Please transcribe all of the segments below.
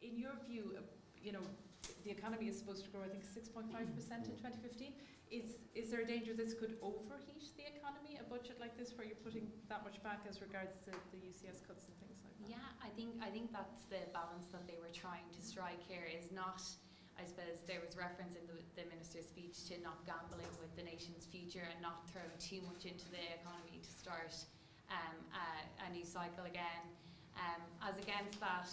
In your view, you know, the economy is supposed to grow, I think, 6.5% in 2015. Is there a danger this could overheat the economy, a budget like this, where you're putting that much back as regards to the UCS cuts and things like that? Yeah, I think that's the balance that they were trying to strike here. Is not, I suppose there was reference in the minister's speech to not gambling with the nation's future and not throwing too much into the economy to start a new cycle again. As against that,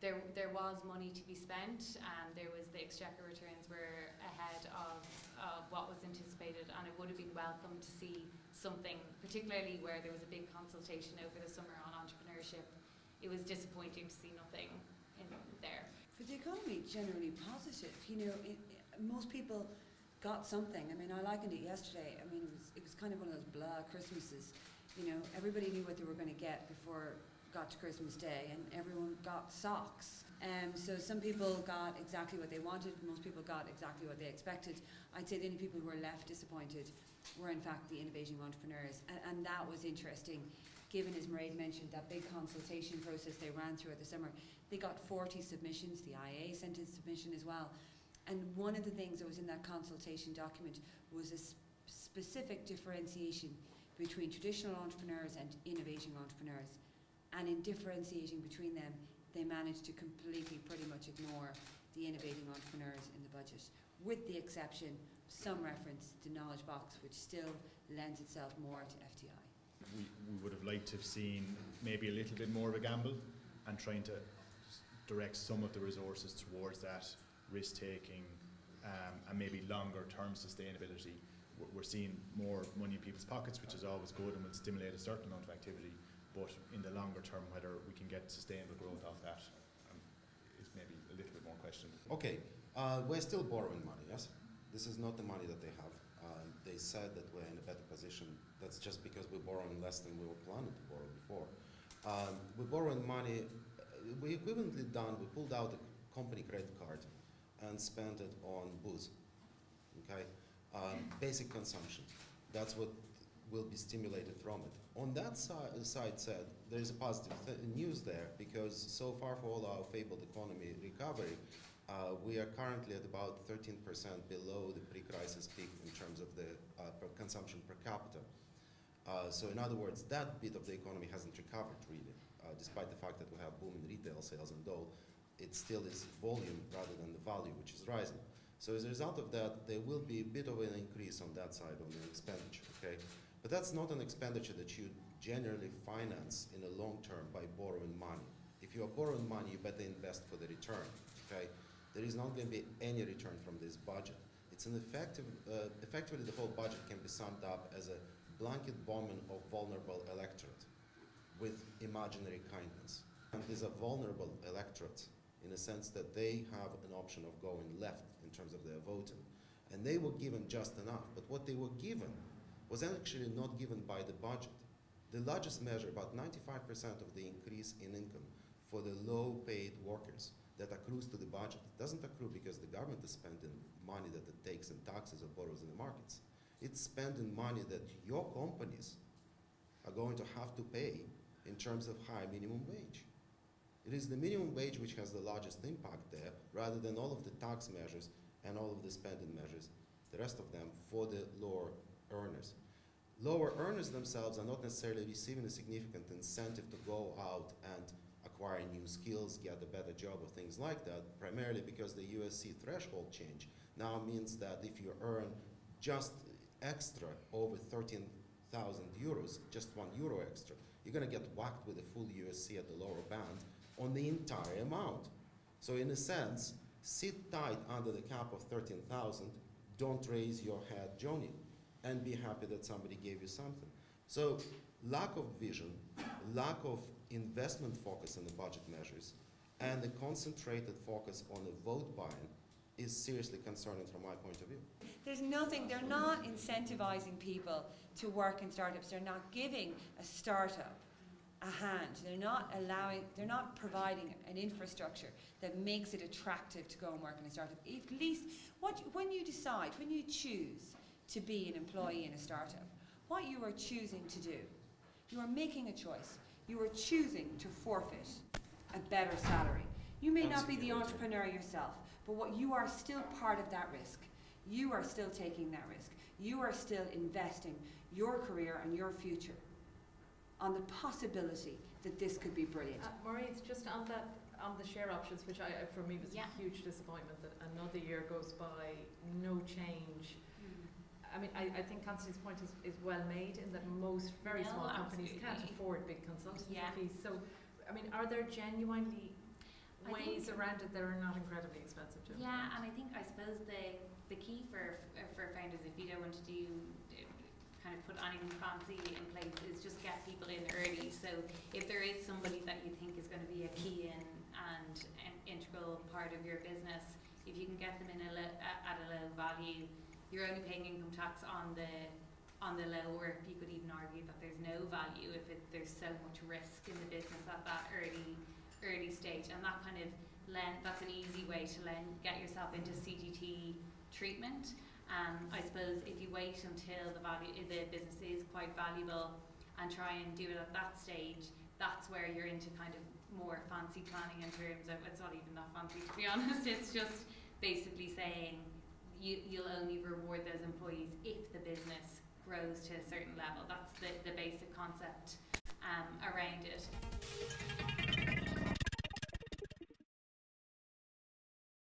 there was money to be spent, and there was the exchequer returns were ahead of what was anticipated, and it would have been welcome to see something, particularly where there was a big consultation over the summer on entrepreneurship. It was disappointing to see nothing in there. For the economy, generally positive. You know, most people got something. I mean, I likened it yesterday. I mean, it was kind of one of those blah Christmases. You know, everybody knew what they were going to get before it got to Christmas Day, and everyone got socks. So some people got exactly what they wanted. Most people got exactly what they expected. I'd say the only people who were left disappointed were, in fact, the innovating entrepreneurs, and that was interesting. Given, as Malread mentioned, that big consultation process they ran throughout the summer, they got 40 submissions. The IIA sent a submission as well. And one of the things that was in that consultation document was a specific differentiation between traditional entrepreneurs and innovating entrepreneurs. And in differentiating between them, they managed to completely pretty much ignore the innovating entrepreneurs in the budget, with the exception of some reference to Knowledge Box, which still lends itself more to FDI. We would have liked to have seen maybe a little bit more of a gamble and trying to direct some of the resources towards that risk-taking and maybe longer-term sustainability. We're seeing more money in people's pockets, which is always good and will stimulate a certain amount of activity, but in the longer term, whether we can get sustainable growth off that is maybe a little bit more questioned. Okay, we're still borrowing money, yes? This is not the money that they have. They said that we're in a better position. That's just because we're borrowing less than we were planning to borrow before. We're borrowing money, we equivalently done, we pulled out a company credit card and spent it on booze, okay? Basic consumption. That's what will be stimulated from it. On that side said, there is a positive news there, because so far for all our fabled economy recovery, we are currently at about 13% below the pre-crisis peak in terms of the consumption per capita. So in other words, that bit of the economy hasn't recovered really, despite the fact that we have booming retail sales and all, it still is volume rather than the value, which is rising. So as a result of that, there will be a bit of an increase on that side on the expenditure, okay? But that's not an expenditure that you generally finance in the long term by borrowing money. If you are borrowing money, you better invest for the return, okay? There is not going to be any return from this budget. It's an effectively the whole budget can be summed up as a blanket bombing of vulnerable electorate with imaginary kindness. And these are vulnerable electorates in a sense that they have an option of going left in terms of their voting. And they were given just enough, but what they were given was actually not given by the budget. The largest measure, about 95% of the increase in income for the low-paid workers that accrues to the budget, doesn't accrue because the government is spending money that it takes in taxes or borrows in the markets. It's spending money that your companies are going to have to pay in terms of high minimum wage. It is the minimum wage which has the largest impact there, rather than all of the tax measures and all of the spending measures, the rest of them for the lower earners. Lower earners themselves are not necessarily receiving a significant incentive to go out and acquire new skills, get a better job or things like that, primarily because the USC threshold change now means that if you earn just extra over 13,000 euros, just €1 extra, you're going to get whacked with a full USC at the lower band on the entire amount. So in a sense, sit tight under the cap of 13,000, don't raise your head, Joni, and be happy that somebody gave you something. So lack of vision, lack of investment focus in the budget measures, and the concentrated focus on the vote buying is seriously concerning from my point of view. There's nothing, they're not incentivizing people to work in startups. They're not giving a startup a hand. They're not providing an infrastructure that makes it attractive to go and work in a startup. At least, when you choose to be an employee in a startup, what you are choosing to do, you are making a choice. You are choosing to forfeit a better salary. You may not be the Unsecurity. entrepreneur yourself, but what you are still part of that risk. You are still taking that risk. You are still investing your career and your future on the possibility that this could be brilliant. Maureen, just on that, on the share options, which for me was Yeah. a huge disappointment that another year goes by, no change. I mean, I think Constantine's point is well made in that most very No, small companies can't absolutely. afford big consultancy Yeah. fees. So, I mean, are there genuinely I ways think- around it that are not incredibly expensive to Yeah, implement? and I suppose the key for founders, if you don't want to do kind of put anything fancy in place, is just get people in early. So if there is somebody that you think is going to be a key in and an integral part of your business, if you can get them in at a low value, you're only paying income tax on the low, or you could even argue that there's no value if there's so much risk in the business at that early stage, and that kind of that's an easy way to get yourself into CGT treatment. I suppose if you wait until the business is quite valuable and try and do it at that stage, that's where you're into kind of more fancy planning in terms of, it's not even that fancy to be honest, it's just basically saying you'll only reward those employees if the business grows to a certain level. That's the basic concept around it.